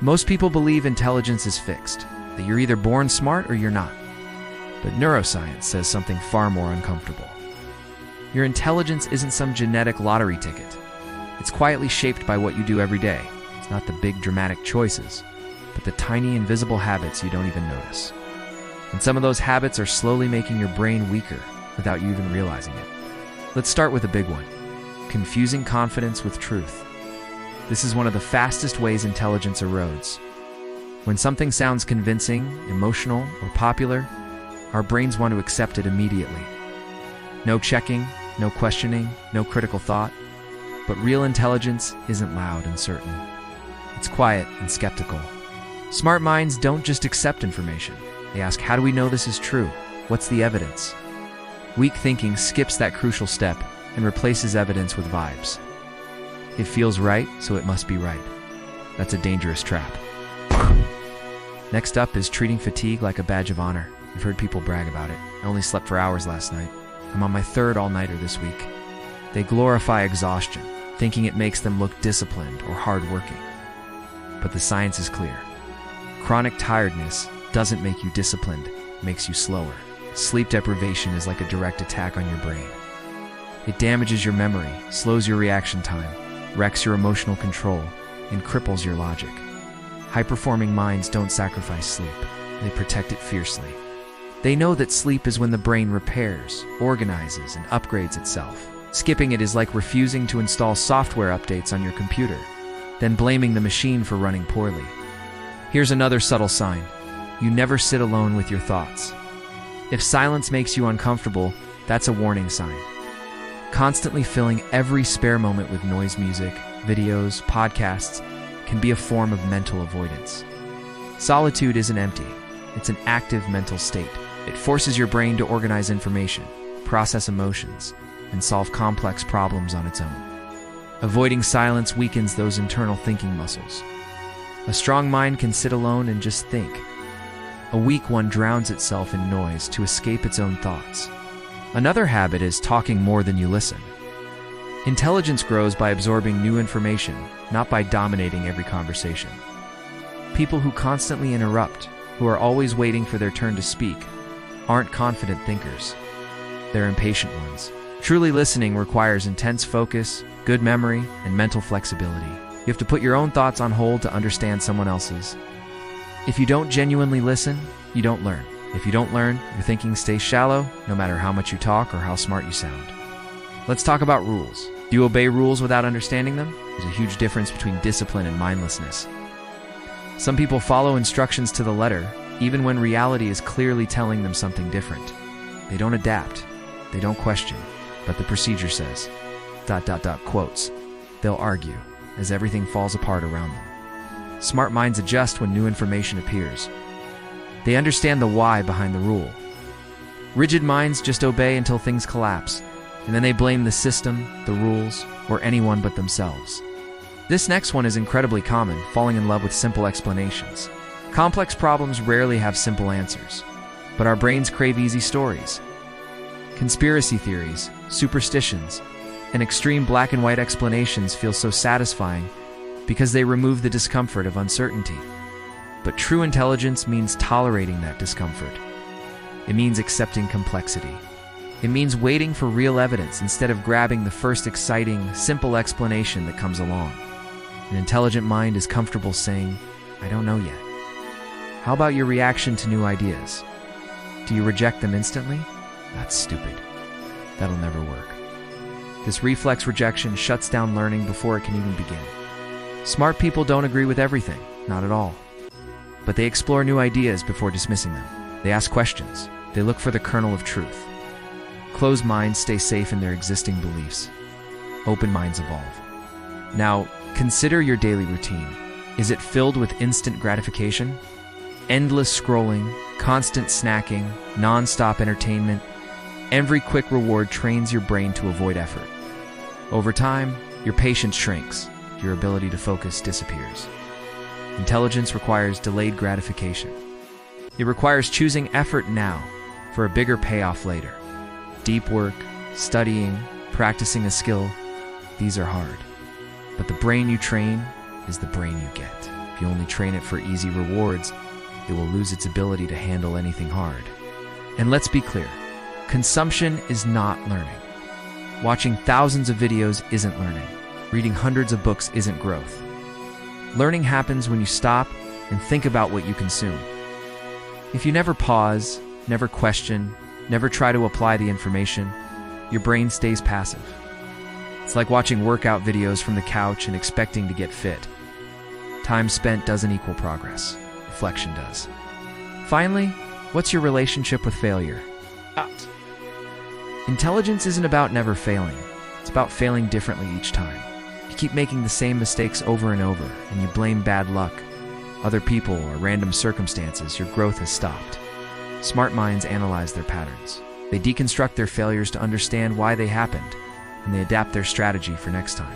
Most people believe intelligence is fixed, that you're either born smart or you're not. But neuroscience says something far more uncomfortable. Your intelligence isn't some genetic lottery ticket. It's quietly shaped by what you do every day. It's not the big dramatic choices, but the tiny invisible habits you don't even notice. And some of those habits are slowly making your brain weaker without you even realizing it. Let's start with a big one: confusing confidence with truth. This is one of the fastest ways intelligence erodes. When something sounds convincing, emotional, or popular, our brains want to accept it immediately. No checking, no questioning, no critical thought. But real intelligence isn't loud and certain. It's quiet and skeptical. Smart minds don't just accept information. They ask, how do we know this is true? What's the evidence? Weak thinking skips that crucial step and replaces evidence with vibes. It feels right, so it must be right. That's a dangerous trap. Next up is treating fatigue like a badge of honor. You've heard people brag about it. I only slept for hours last night. I'm on my third all-nighter this week. They glorify exhaustion, thinking it makes them look disciplined or hardworking. But the science is clear. Chronic tiredness doesn't make you disciplined, it makes you slower. Sleep deprivation is like a direct attack on your brain. It damages your memory, slows your reaction time, wrecks your emotional control, and cripples your logic. High-performing minds don't sacrifice sleep. They protect it fiercely. They know that sleep is when the brain repairs, organizes, and upgrades itself. Skipping it is like refusing to install software updates on your computer, then blaming the machine for running poorly. Here's another subtle sign. You never sit alone with your thoughts. If silence makes you uncomfortable, that's a warning sign. Constantly filling every spare moment with noise music, videos, podcasts can be a form of mental avoidance. Solitude isn't empty. It's an active mental state. It forces your brain to organize information, process emotions, and solve complex problems on its own. Avoiding silence weakens those internal thinking muscles. A strong mind can sit alone and just think. A weak one drowns itself in noise to escape its own thoughts. Another habit is talking more than you listen. Intelligence grows by absorbing new information, not by dominating every conversation. People who constantly interrupt, who are always waiting for their turn to speak, aren't confident thinkers. They're impatient ones. Truly listening requires intense focus, good memory, and mental flexibility. You have to put your own thoughts on hold to understand someone else's. If you don't genuinely listen, you don't learn. If you don't learn, your thinking stays shallow, no matter how much you talk or how smart you sound. Let's talk about rules. Do you obey rules without understanding them? There's a huge difference between discipline and mindlessness. Some people follow instructions to the letter, even when reality is clearly telling them something different. They don't adapt. They don't question. But the procedure says, ... quotes. They'll argue, as everything falls apart around them. Smart minds adjust when new information appears. They understand the why behind the rule. Rigid minds just obey until things collapse, and then they blame the system, the rules, or anyone but themselves. This next one is incredibly common, falling in love with simple explanations. Complex problems rarely have simple answers, but our brains crave easy stories. Conspiracy theories, superstitions, and extreme black and white explanations feel so satisfying because they remove the discomfort of uncertainty. But true intelligence means tolerating that discomfort. It means accepting complexity. It means waiting for real evidence instead of grabbing the first exciting, simple explanation that comes along. An intelligent mind is comfortable saying, I don't know yet. How about your reaction to new ideas? Do you reject them instantly? That's stupid. That'll never work. This reflex rejection shuts down learning before it can even begin. Smart people don't agree with everything, not at all. But they explore new ideas before dismissing them. They ask questions. They look for the kernel of truth. Closed minds stay safe in their existing beliefs. Open minds evolve. Now, consider your daily routine. Is it filled with instant gratification? Endless scrolling, constant snacking, non-stop entertainment. Every quick reward trains your brain to avoid effort. Over time, your patience shrinks. Your ability to focus disappears. Intelligence requires delayed gratification. It requires choosing effort now for a bigger payoff later. Deep work, studying, practicing a skill, these are hard. But the brain you train is the brain you get. If you only train it for easy rewards, it will lose its ability to handle anything hard. And let's be clear, consumption is not learning. Watching thousands of videos isn't learning. Reading hundreds of books isn't growth. Learning happens when you stop and think about what you consume. If you never pause, never question, never try to apply the information, your brain stays passive. It's like watching workout videos from the couch and expecting to get fit. Time spent doesn't equal progress. Reflection does. Finally, what's your relationship with failure? Intelligence isn't about never failing. It's about failing differently each time. You keep making the same mistakes over and over, and you blame bad luck, other people, or random circumstances, your growth has stopped. Smart minds analyze their patterns. They deconstruct their failures to understand why they happened, and they adapt their strategy for next time.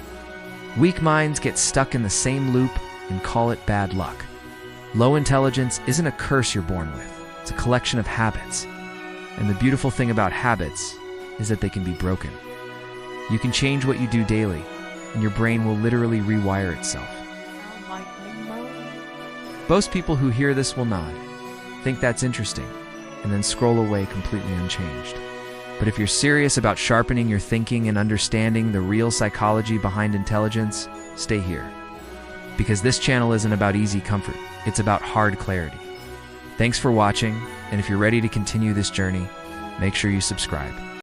Weak minds get stuck in the same loop and call it bad luck. Low intelligence isn't a curse you're born with. It's a collection of habits. And the beautiful thing about habits is that they can be broken. You can change what you do daily, and your brain will literally rewire itself. Most people who hear this will nod, think that's interesting, and then scroll away completely unchanged. But if you're serious about sharpening your thinking and understanding the real psychology behind intelligence, stay here. Because this channel isn't about easy comfort, it's about hard clarity. Thanks for watching, and if you're ready to continue this journey, make sure you subscribe.